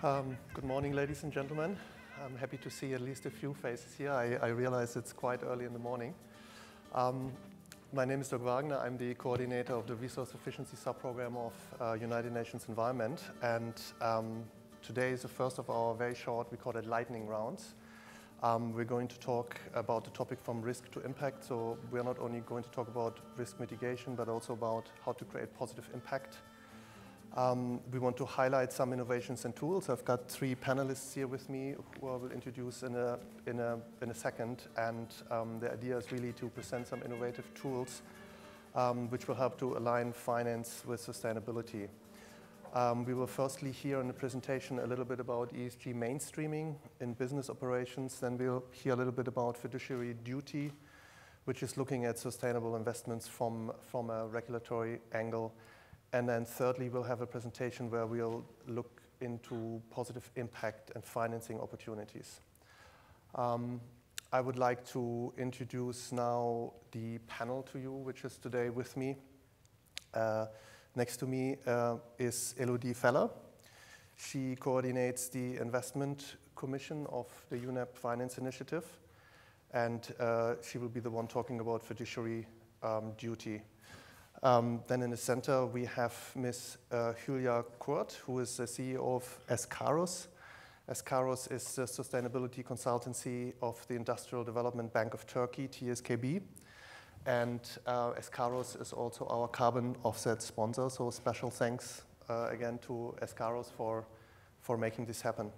Good morning, ladies and gentlemen. I'm happy to see at least a few faces here. I realize it's quite early in the morning. My name is Dirk Wagner. I'm the coordinator of the Resource Efficiency Subprogram of United Nations Environment. And today is the first of our very short, we call it lightning rounds. We're going to talk about the topic from risk to impact. So we're not only going to talk about risk mitigation, but also about how to create positive impact. We want to highlight some innovations and tools. I've got three panelists here with me who I will introduce in a second. And the idea is really to present some innovative tools which will help to align finance with sustainability. We will firstly hear in the presentation a little bit about ESG mainstreaming in business operations. Then we'll hear a little bit about fiduciary duty, which is looking at sustainable investments from a regulatory angle. And then thirdly, we'll have a presentation where we'll look into positive impact and financing opportunities. I would like to introduce now the panel to you, which is today with me. Next to me is Elodie Feller. She coordinates the Investment Commission of the UNEP Finance Initiative, and she will be the one talking about fiduciary duty. Then in the center, we have Ms. Hülya Kurt, who is the CEO of Eskaros. Eskaros is the sustainability consultancy of the Industrial Development Bank of Turkey, TSKB. And Eskaros is also our carbon offset sponsor, so special thanks again to Eskaros for making this happen.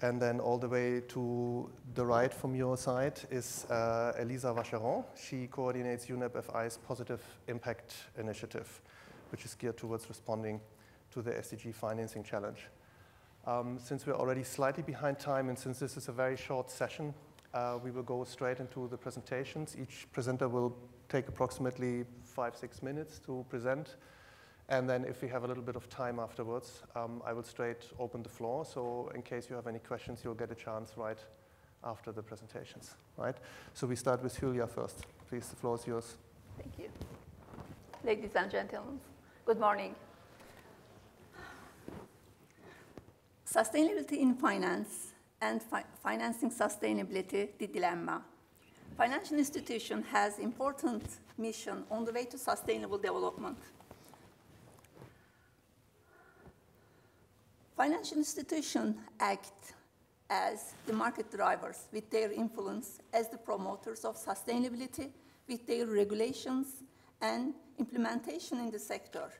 And then all the way to the right from your side is Elisa Vacheron. She coordinates UNEP FI's Positive Impact Initiative, which is geared towards responding to the SDG financing challenge. Since we're already slightly behind time and since this is a very short session, we will go straight into the presentations. Each presenter will take approximately 5-6 minutes to present. And then if we have a little bit of time afterwards, I will straight open the floor. So in case you have any questions, you'll get a chance right after the presentations, right? So we start with Hülya first. Please, the floor is yours. Thank you. Ladies and gentlemen, good morning. Sustainability in finance and financing sustainability, the dilemma. Financial institution has important mission on the way to sustainable development. Financial institutions act as the market drivers with their influence as the promoters of sustainability with their regulations and implementation in the sector.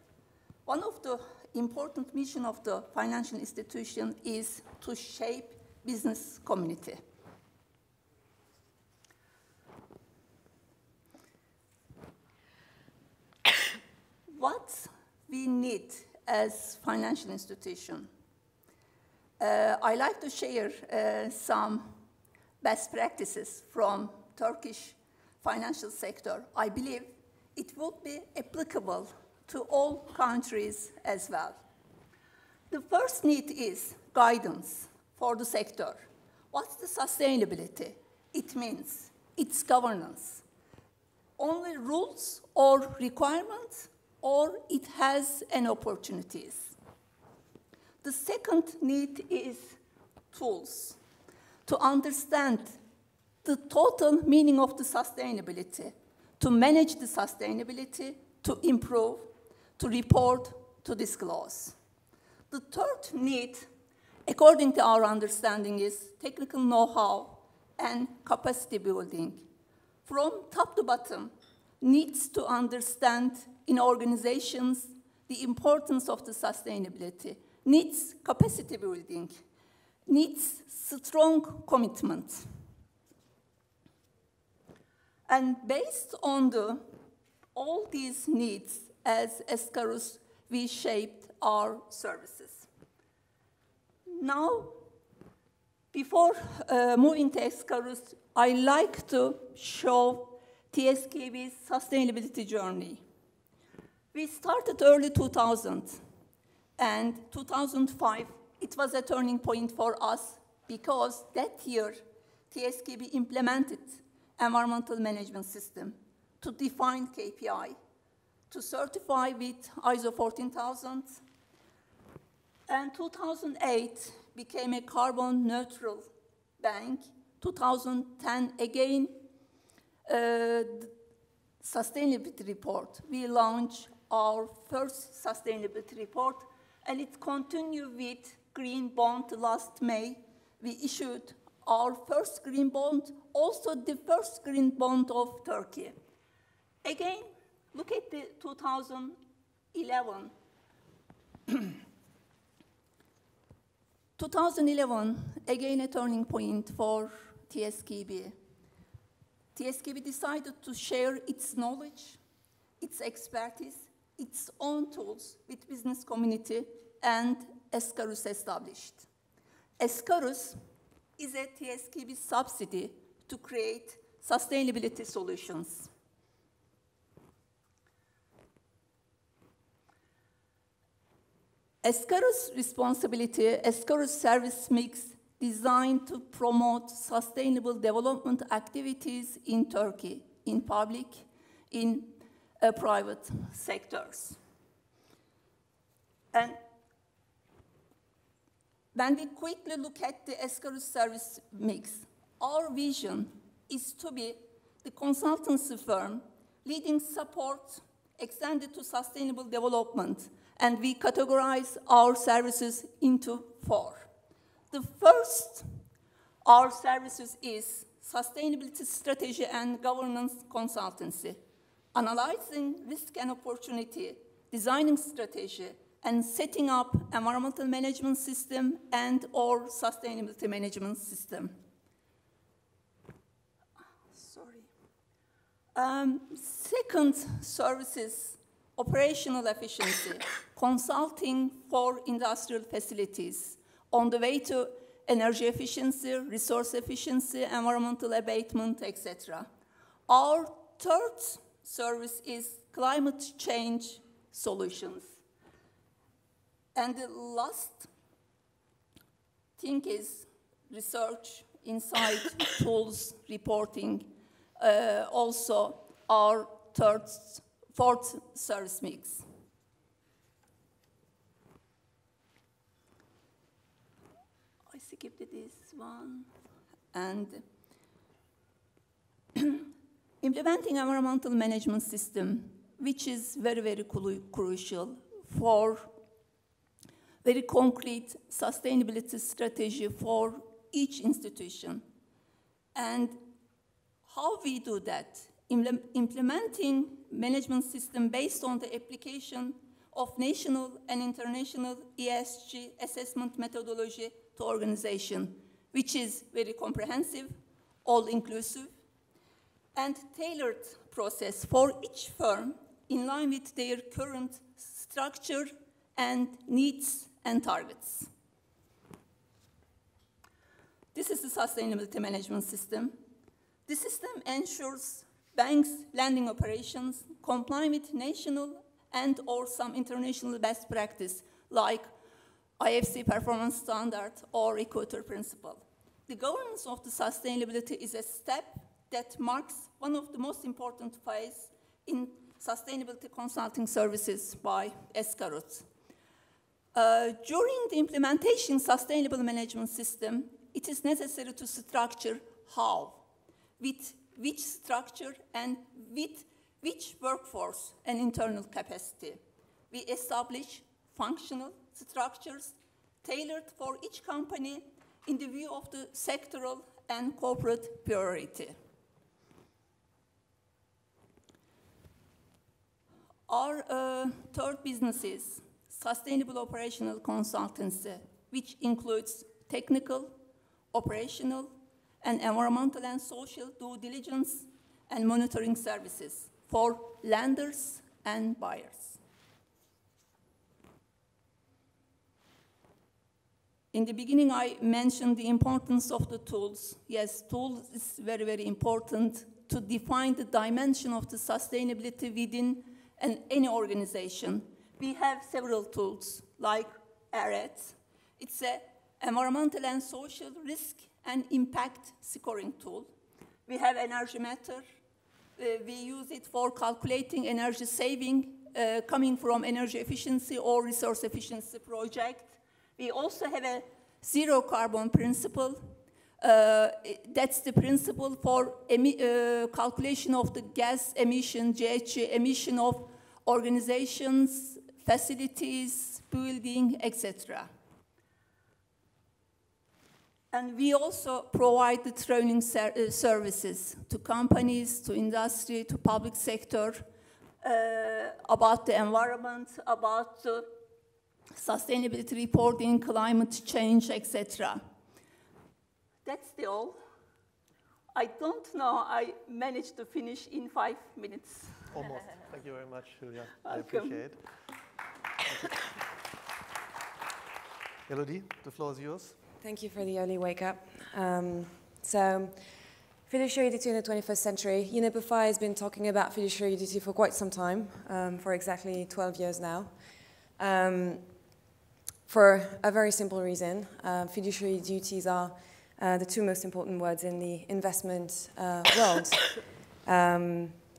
One of the important missions of the financial institution is to shape business community. What we need as financial institution? I like to share some best practices from Turkish financial sector. I believe it would be applicable to all countries as well. The first need is guidance for the sector. What's the sustainability? It means its governance. Only rules or requirements, or it has an opportunities. The second need is tools to understand the total meaning of the sustainability, to manage the sustainability, to improve, to report, to disclose. The third need, according to our understanding, is technical know-how and capacity building. From top to bottom, needs to understand in organizations the importance of the sustainability, needs capacity building, needs strong commitment. And based on all these needs, as Eskaros, we shaped our services. Now, before moving to Eskaros, I like to show TSKB's sustainability journey. We started early 2000. And 2005, it was a turning point for us because that year, TSKB implemented environmental management system to define KPI, to certify with ISO 14000, And 2008 became a carbon neutral bank. 2010, again, the sustainability report. We launched our first sustainability report, and it continued with green bond last May. We issued our first green bond, also the first green bond of Turkey. Again, look at the 2011. 2011, again a turning point for TSKB. TSKB decided to share its knowledge, its expertise, its own tools with business community, and Eskarus established. Eskarus is a TSKB subsidy to create sustainability solutions. Eskarus responsibility, Eskarus service mix designed to promote sustainable development activities in Turkey, in public, in private sectors. And when we quickly look at the Eskarus service mix, our vision is to be the consultancy firm leading support extended to sustainable development, and we categorize our services into 4. The first, our services is sustainability strategy and governance consultancy, analyzing risk and opportunity, designing strategy, and setting up environmental management system and or sustainability management system. Second, services, operational efficiency, consulting for industrial facilities on the way to energy efficiency, resource efficiency, environmental abatement, etc. Our third service is climate change solutions. And the last thing is research, insight, tools, reporting, also our fourth service mix. I skipped this one. And implementing environmental management system, which is very, very crucial for very concrete sustainability strategy for each institution. And how we do that? Implementing management system based on the application of national and international ESG assessment methodology to organization, which is very comprehensive, all-inclusive, and tailored process for each firm in line with their current structure and needs and targets. This is the sustainability management system. The system ensures banks' lending operations comply with national and or some international best practice like IFC performance standard or Equator principle. The governance of the sustainability is a step that marks one of the most important phases in sustainability consulting services by Eskarus. During the implementation sustainable management system, it is necessary to structure how, with which structure and with which workforce and internal capacity. We establish functional structures tailored for each company in the view of the sectoral and corporate priority. Our third business is sustainable operational consultancy, which includes technical, operational, and environmental and social due diligence and monitoring services for lenders and buyers. In the beginning, I mentioned the importance of the tools. Yes, tools is very, very important to define the dimension of the sustainability within any organization. We have several tools, like ARET. It's an environmental and social risk and impact scoring tool. We have Energy Matter. We use it for calculating energy saving coming from energy efficiency or resource efficiency project. We also have a zero carbon principle. That's the principle for calculation of the gas emission, GHG emission of organizations, facilities, building, etc. And we also provide the training services to companies, to industry, to public sector about the environment, about sustainability reporting, climate change, etc. That's the all. I don't know, I managed to finish in 5 minutes. Almost. Thank you very much, Julia. I Welcome. appreciate it. Elodie, the floor is yours. Thank you for the early wake up. So, fiduciary duty in the 21st century. UNEP-FI has been talking about fiduciary duty for quite some time, for exactly 12 years now. For a very simple reason. Fiduciary duties are the two most important words in the investment world.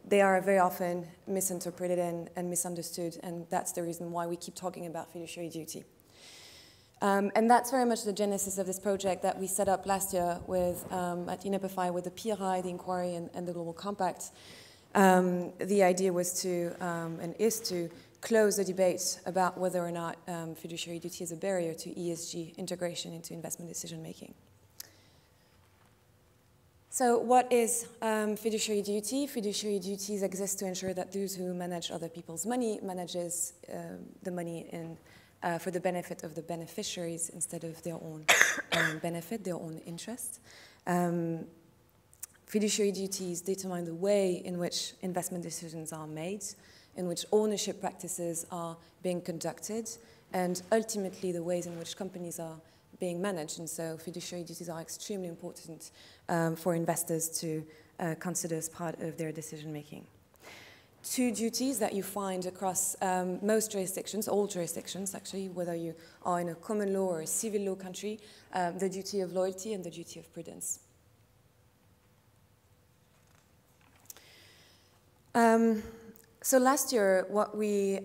They are very often misinterpreted and misunderstood, and that's the reason why we keep talking about fiduciary duty. And that's very much the genesis of this project that we set up last year with, at UNEP-FI with the PRI, the Inquiry, and the Global Compact. The idea was to, and is to, close the debate about whether or not fiduciary duty is a barrier to ESG integration into investment decision making. So what is fiduciary duty? Fiduciary duties exist to ensure that those who manage other people's money manages the money for the benefit of the beneficiaries instead of their own benefit, their own interest. Fiduciary duties determine the way in which investment decisions are made, in which ownership practices are being conducted, and ultimately the ways in which companies are being managed. And so fiduciary duties are extremely important for investors to consider as part of their decision making. Two duties that you find across most jurisdictions, all jurisdictions actually, whether you are in a common law or a civil law country, the duty of loyalty and the duty of prudence. So last year, what we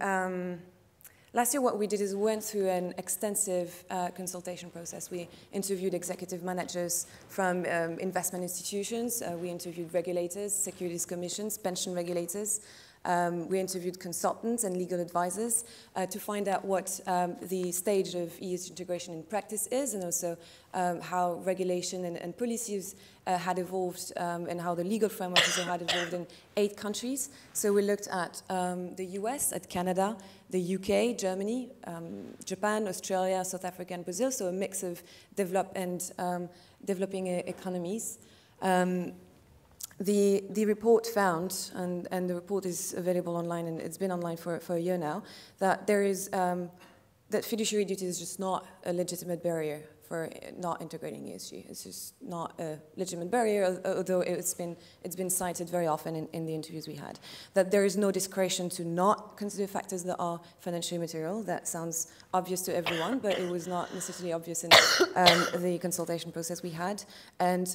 did is we went through an extensive consultation process. We interviewed executive managers from investment institutions. We interviewed regulators, securities commissions, pension regulators. We interviewed consultants and legal advisors to find out what the stage of ESG integration in practice is, and also how regulation and policies had evolved, and how the legal framework had evolved in 8 countries. So we looked at the US, at Canada, the UK, Germany, Japan, Australia, South Africa, and Brazil, so a mix of developed and developing economies. The report found, and the report is available online, and it's been online for a year now, that there is, that fiduciary duty is just not a legitimate barrier for not integrating ESG. It's just not a legitimate barrier, although it's been cited very often in the interviews we had. That there is no discretion to not consider factors that are financially material. That sounds obvious to everyone, but it was not necessarily obvious in the consultation process we had. And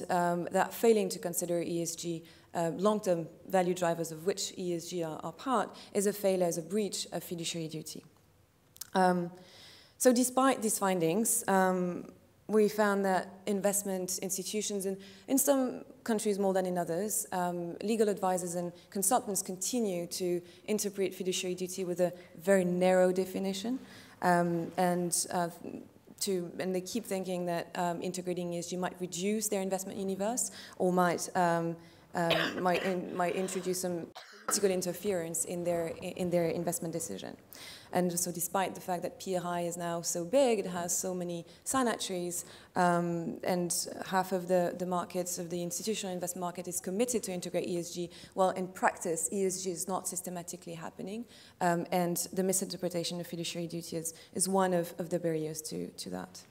that failing to consider ESG long-term value drivers, of which ESG are part, is a failure, is a breach of fiduciary duty. So despite these findings, we found that investment institutions, in some countries more than in others, legal advisors and consultants continue to interpret fiduciary duty with a very narrow definition, and they keep thinking that integrating ESG might reduce their investment universe or might introduce some political interference in their investment decision. And so despite the fact that PRI is now so big, it has so many signatories, and half of the markets of the institutional investment market is committed to integrate ESG, well, in practice, ESG is not systematically happening, and the misinterpretation of fiduciary duty is one of the barriers to that.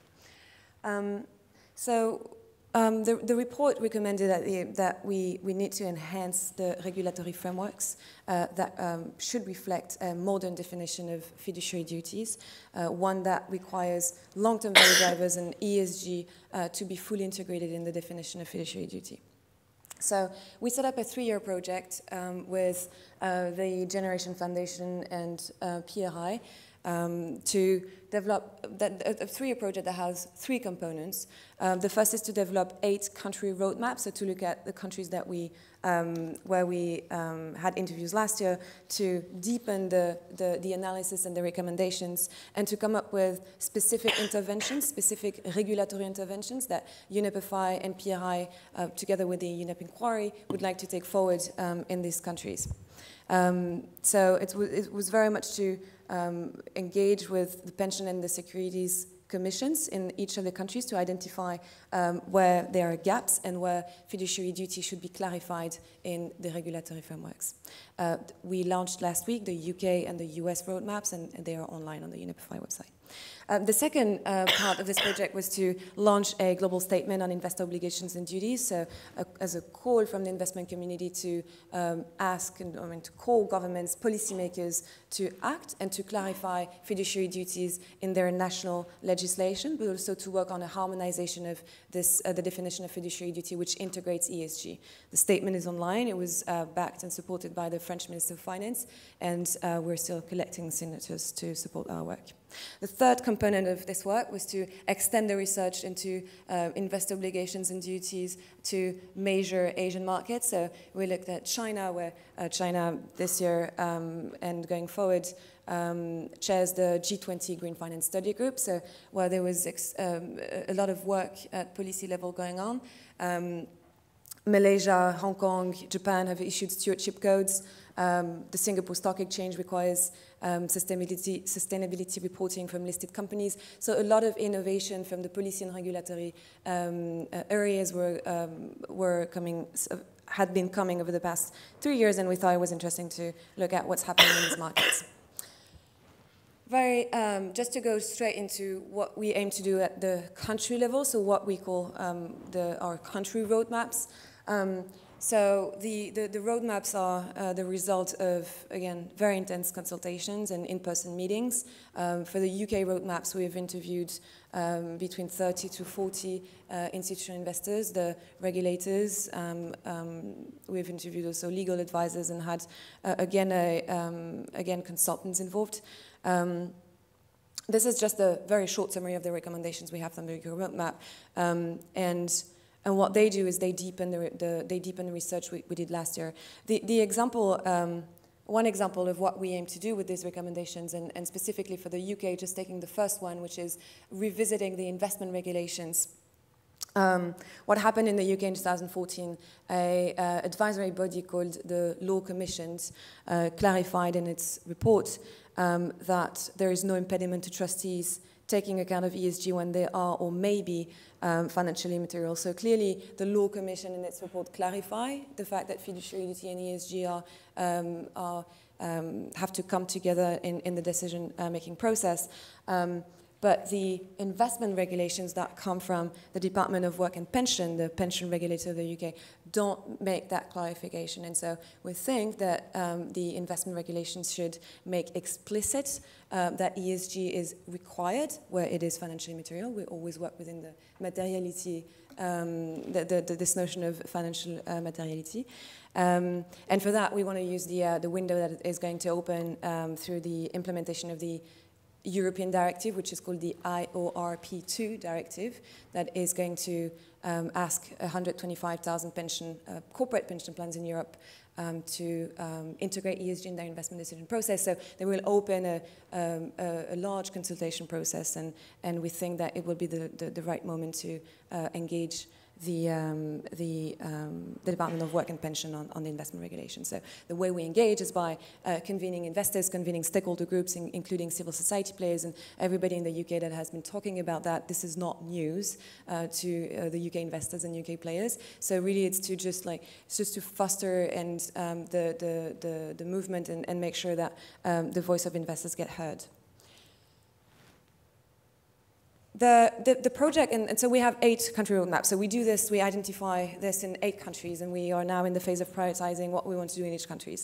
The report recommended that we need to enhance the regulatory frameworks that should reflect a modern definition of fiduciary duties, one that requires long-term value drivers and ESG to be fully integrated in the definition of fiduciary duty. So we set up a 3-year project with the Generation Foundation and PRI to develop a three-year project that has three components. The first is to develop 8 country roadmaps, so to look at the countries that where we had interviews last year, to deepen the analysis and the recommendations, and to come up with specific interventions, specific regulatory interventions that UNEP-FI and PRI, together with the UNEP inquiry, would like to take forward in these countries. So it was very much to engage with the pension and the securities commissions in each of the countries to identify where there are gaps and where fiduciary duty should be clarified in the regulatory frameworks. We launched last week the UK and the US roadmaps, and they are online on the UNEP-FI website. The second part of this project was to launch a global statement on investor obligations and duties, so as a call from the investment community to to call governments, policymakers to act and to clarify fiduciary duties in their national legislation, but also to work on a harmonization of this, the definition of fiduciary duty, which integrates ESG. The statement is online. It was backed and supported by the French Minister of Finance, and we're still collecting signatures to support our work. The third component of this work was to extend the research into investor obligations and duties to major Asian markets. So we looked at China, where China this year and going forward chairs the G20 Green Finance Study Group, so where there was a lot of work at policy level going on. Malaysia, Hong Kong, Japan have issued stewardship codes. The Singapore Stock Exchange requires sustainability reporting from listed companies. So a lot of innovation from the policy and regulatory areas had been coming over the past 3 years, and we thought it was interesting to look at what's happening in these markets. Just to go straight into what we aim to do at the country level, so what we call our country roadmaps. So the roadmaps are the result of, again, very intense consultations and in-person meetings. For the UK roadmaps, we have interviewed between 30 to 40 institutional investors, the regulators. We've interviewed also legal advisors and had, again, consultants involved. This is just a very short summary of the recommendations we have from the UK roadmap. And what they do is they deepen the research we did last year. The example, one example of what we aim to do with these recommendations, and specifically for the UK, just taking the first one, which is revisiting the investment regulations. What happened in the UK in 2014, an advisory body called the Law Commissions clarified in its report that there is no impediment to trustees taking account of ESG when they are or may be financially material. So clearly, the Law Commission in its report clarify the fact that fiduciary duty and ESG have to come together in the decision-making process. But the investment regulations that come from the Department of Work and Pension, the pension regulator of the UK, don't make that clarification. And so we think that the investment regulations should make explicit that ESG is required where it is financially material. We always work within the materiality, this notion of financial materiality. And for that, we want to use the window that is going to open through the implementation of the European directive, which is called the IORP2 directive, that is going to ask 125,000 corporate pension plans in Europe to integrate ESG in their investment decision process. So they will open a large consultation process, and we think that it will be the right moment to engage the Department of Work and Pension on the investment regulation. So the way we engage is by convening investors, convening stakeholder groups, including civil society players and everybody in the UK that has been talking about that. This is not news to the UK investors and UK players. So really, it's just to foster and the movement and make sure that the voice of investors get heard. The project, and so we have 8 country roadmaps. So we do this, we identify this in 8 countries, and we are now in the phase of prioritizing what we want to do in each country.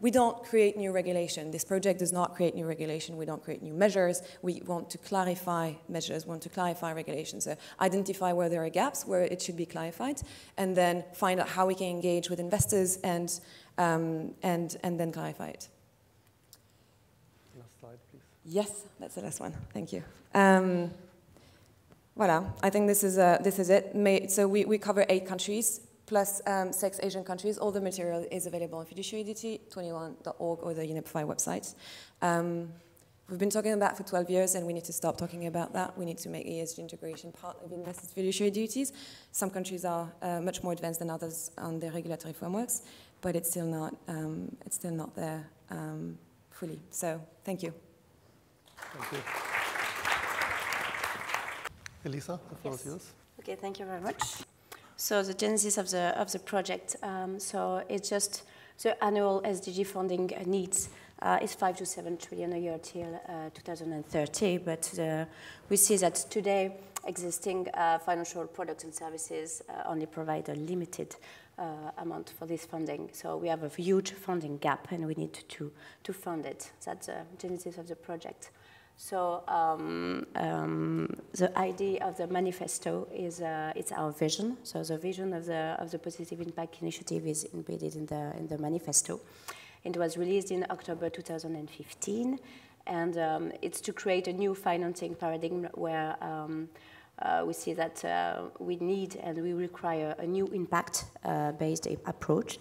We don't create new regulation. This project does not create new regulation. We don't create new measures. We want to clarify measures, want to clarify regulations. So identify where there are gaps, where it should be clarified, and then find out how we can engage with investors and then clarify it. Last slide, please. Yes, that's the last one. Thank you. Voilà, I think this is it. So we cover 8 countries, plus 6 Asian countries. All the material is available on Fiduciary Duty, 21.org, or the UNEP-FI website. We've been talking about that for 12 years, and we need to stop talking about that. We need to make ESG integration part of investors' fiduciary duties. Some countries are much more advanced than others on their regulatory frameworks, but it's still not there fully. So thank you. Thank you. Elisa, the floor is yours. Okay, thank you very much. So the genesis of the project, so it's just the annual SDG funding needs is 5 to 7 trillion a year till 2030, but we see that today existing financial products and services only provide a limited amount for this funding. So we have a huge funding gap, and we need to fund it. That's the genesis of the project. So the idea of the manifesto is it's our vision. So the vision of the Positive Impact Initiative is embedded in the manifesto. It was released in October 2015, and it's to create a new financing paradigm where we see that we need and we require a new impact-based approach,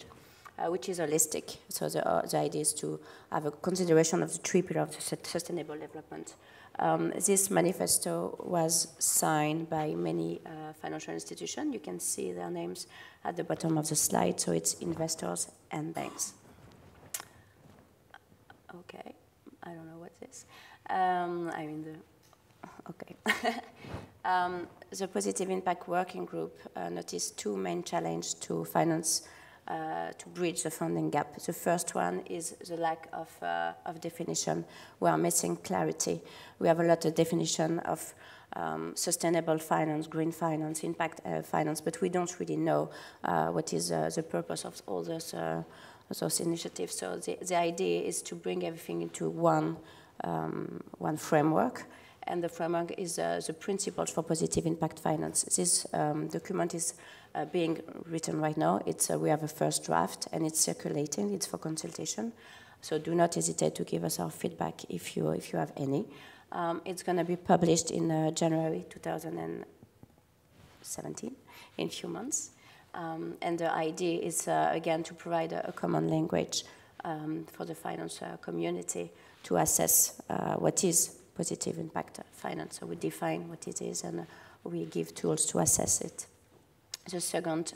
which is holistic. So the idea is to have a consideration of the 3 pillars of sustainable development. This manifesto was signed by many financial institutions. You can see their names at the bottom of the slide, so it's investors and banks. Okay, I don't know what this. Okay. The Positive Impact Working Group noticed 2 main challenges to finance, to bridge the funding gap. The first one is the lack of definition. We are missing clarity. We have a lot of definition of sustainable finance, green finance, impact finance, but we don't really know what is the purpose of all those initiatives. So the idea is to bring everything into one framework, and the framework is the principles for positive impact finance. This document is being written right now. We have a first draft, and it's circulating. It's for consultation. So do not hesitate to give us our feedback if you have any. It's going to be published in January 2017, in a few months. And the idea is, again, to provide a common language for the finance community to assess what is positive impact finance. So we define what it is, and we give tools to assess it. The second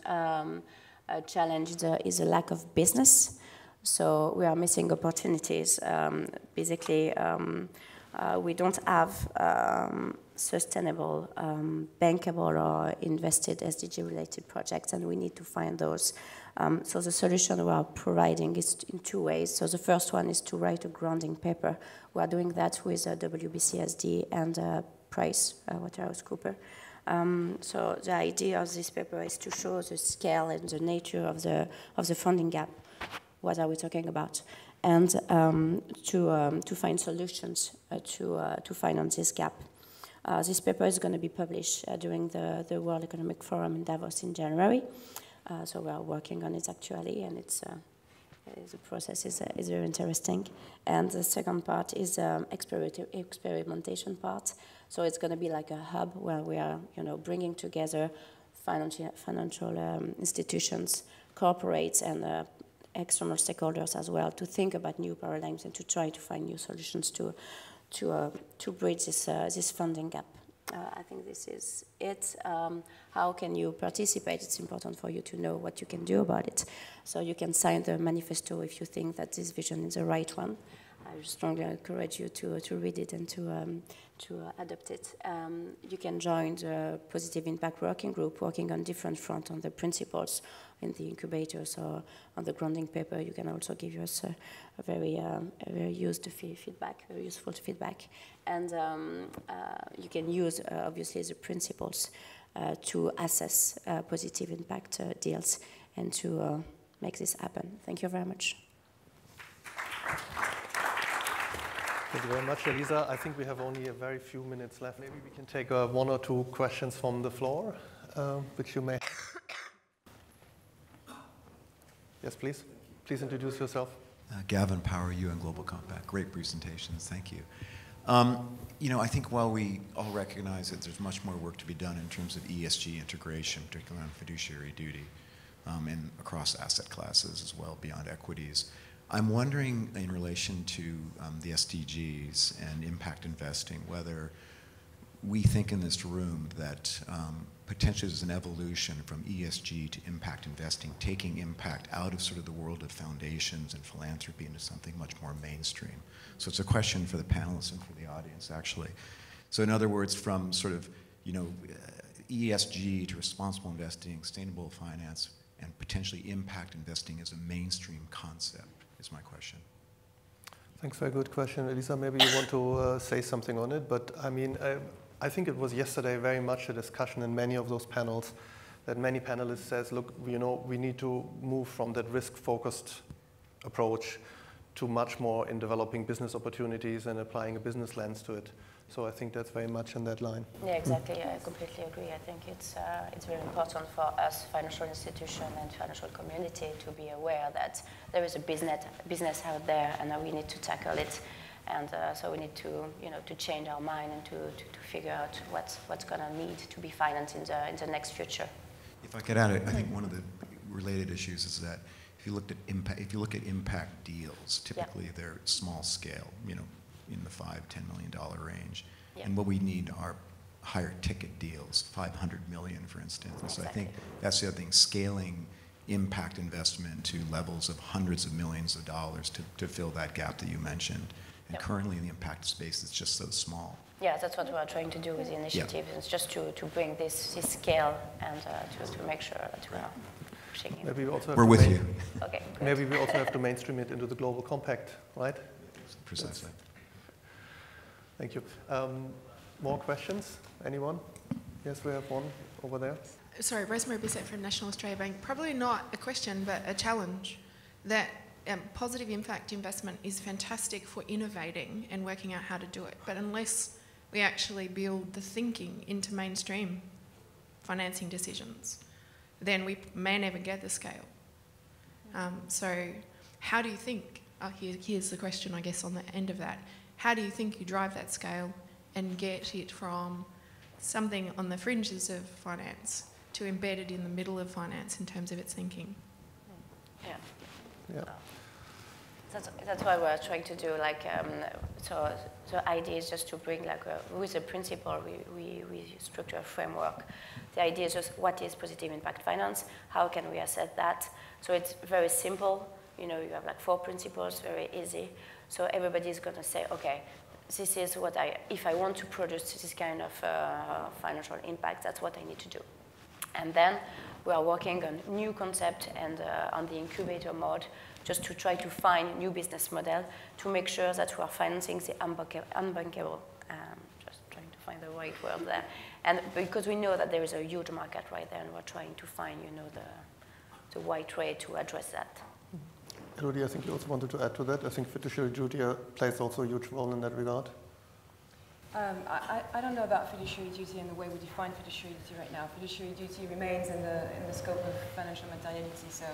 challenge is a lack of business. So we are missing opportunities. Basically, we don't have sustainable, bankable or invested SDG-related projects, and we need to find those. So the solution we are providing is in 2 ways. So the first one is to write a grounding paper. We are doing that with WBCSD and PricewaterhouseCoopers. So the idea of this paper is to show the scale and the nature of the funding gap. What are we talking about? And to find solutions to finance this gap. This paper is going to be published during the World Economic Forum in Davos in January. So we are working on it actually, and the process is very interesting. And the second part is experimentation part. So it's going to be like a hub where we are, bringing together financial institutions, corporates, and external stakeholders as well to think about new paradigms and to try to find new solutions to bridge this funding gap. I think this is it. How can you participate? It's important for you to know what you can do about it. So you can sign the manifesto if you think that this vision is the right one. I strongly encourage you to read it and to adopt it. You can join the Positive Impact Working Group working on different fronts on the principles in the incubators or on the grounding paper. You can also give us a very useful feedback. And you can use, obviously, the principles to assess positive impact deals and to make this happen. Thank you very much. Thank you very much, Elisa. I think we have only a very few minutes left. Maybe we can take 1 or 2 questions from the floor, which you may. Yes, please. Please introduce yourself. Gavin Power, UN Global Compact. Great presentations. Thank you. You know, I think while we all recognize that there's much more work to be done in terms of ESG integration, particularly on fiduciary duty, and across asset classes as well, beyond equities, I'm wondering in relation to the SDGs and impact investing, whether we think in this room that potentially there's an evolution from ESG to impact investing, taking impact out of sort of the world of foundations and philanthropy into something much more mainstream. So it's a question for the panelists and for the audience, actually. So in other words, from sort of, you know, ESG to responsible investing, sustainable finance, and potentially impact investing as a mainstream concept is my question. Thanks, very good question. Elisa, maybe you want to say something on it, but I mean, I think it was yesterday very much a discussion in many of those panels that many panelists says, look, you know, we need to move from that risk-focused approach to much more in developing business opportunities and applying a business lens to it. So I think that's very much in that line. Yeah, exactly. I completely agree. I think it's very important for us, financial institution and financial community, to be aware that there is a business out there, and we need to tackle it. And so we need to, you know, to change our mind and to figure out what's going to need to be financed in the next future. If I could add it, I think one of the related issues is that if you look at impact deals, typically they're small scale, you know, in the $5–10 million range, and what we need are higher ticket deals, 500 million, for instance. And so I think that's the other thing, scaling impact investment to levels of hundreds of millions of dollars to fill that gap that you mentioned. And currently in the impact space, it's just so small. Yeah, that's what we are trying to do with the initiative. It's just to bring this scale and to make sure that we are pushing it. Maybe we also have We're with you. Okay, good. Maybe we also have to mainstream it into the global compact, right? Precisely. Thank you. More questions? Anyone? Yes, we have one over there. Sorry, Rosemary Bissett from National Australia Bank. Probably not a question, but a challenge. That positive impact investment is fantastic for innovating and working out how to do it. But unless we actually build the thinking into mainstream financing decisions, then we may never get the scale. So how do you think, here's the question, I guess, on the end of that. How do you think you drive that scale and get it from something on the fringes of finance to embed it in the middle of finance in terms of its thinking? Yeah. That's what we're trying to do. Like, so the idea is just to bring, like, with a principle, we structure a framework. The idea is just what is positive impact finance? How can we assess that? So it's very simple. You know, you have like 4 principles, very easy. So everybody's going to say, okay, this is what if I want to produce this kind of financial impact, that's what I need to do. And then we are working on new concept and on the incubator mode, just to try to find new business model to make sure that we are financing the unbankable. Just trying to find the right word there. And because we know that there is a huge market right there, and we're trying to find, you know, the right way to address that. Elodie, I think you also wanted to add to that. I think fiduciary duty plays also a huge role in that regard. I don't know about fiduciary duty and the way we define fiduciary duty right now. Fiduciary duty remains in the scope of financial materiality, so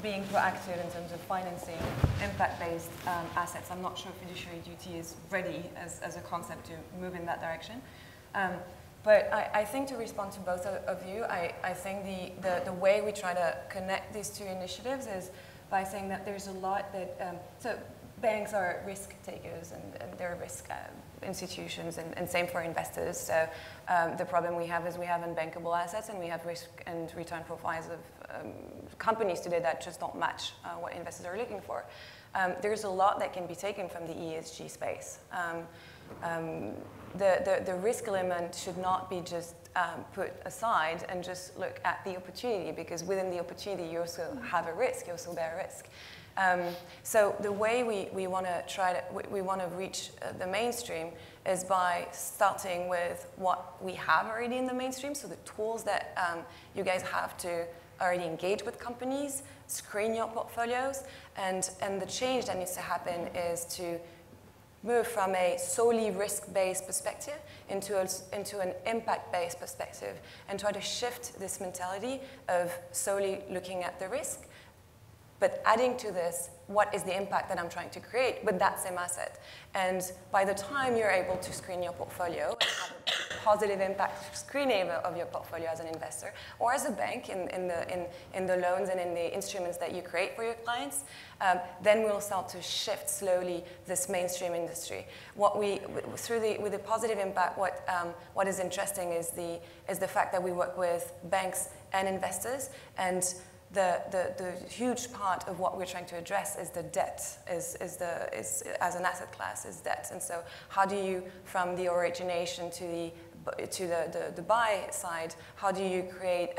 being proactive in terms of financing impact-based assets, I'm not sure fiduciary duty is ready as a concept to move in that direction. But I think to respond to both of you, I think the way we try to connect these two initiatives is by saying that there's a lot that, so banks are risk takers and they're risk institutions, and same for investors. So the problem we have is we have unbankable assets and we have risk and return profiles of companies today that just don't match what investors are looking for. There's a lot that can be taken from the ESG space. The risk element should not be just put aside and just look at the opportunity, because within the opportunity you also have a risk, you also bear a risk. So the way we want to reach the mainstream is by starting with what we have already in the mainstream, so the tools that you guys have to already engage with companies, screen your portfolios, and the change that needs to happen is to move from a solely risk-based perspective into an impact-based perspective, and try to shift this mentality of solely looking at the risk But adding to this, what is the impact that I'm trying to create with that same asset? And by the time you're able to screen your portfolio and have a positive impact screening of your portfolio as an investor, or as a bank in the loans and in the instruments that you create for your clients, then we'll start to shift slowly this mainstream industry. With the positive impact, what is interesting is the fact that we work with banks and investors, and the huge part of what we're trying to address is the debt, is as an asset class, is debt. And so how do you, from the origination to the buy side, how do you create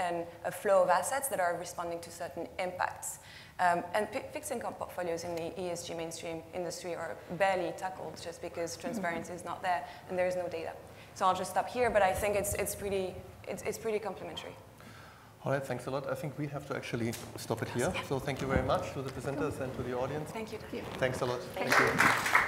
a flow of assets that are responding to certain impacts? And fixed income portfolios in the ESG mainstream industry are barely tackled just because transparency is not there and there is no data. So I'll just stop here, but I think it's pretty complementary. All right, thanks a lot. I think we have to actually stop it here. So thank you very much to the presenters and to the audience. Thank you. Thanks a lot. Thank you.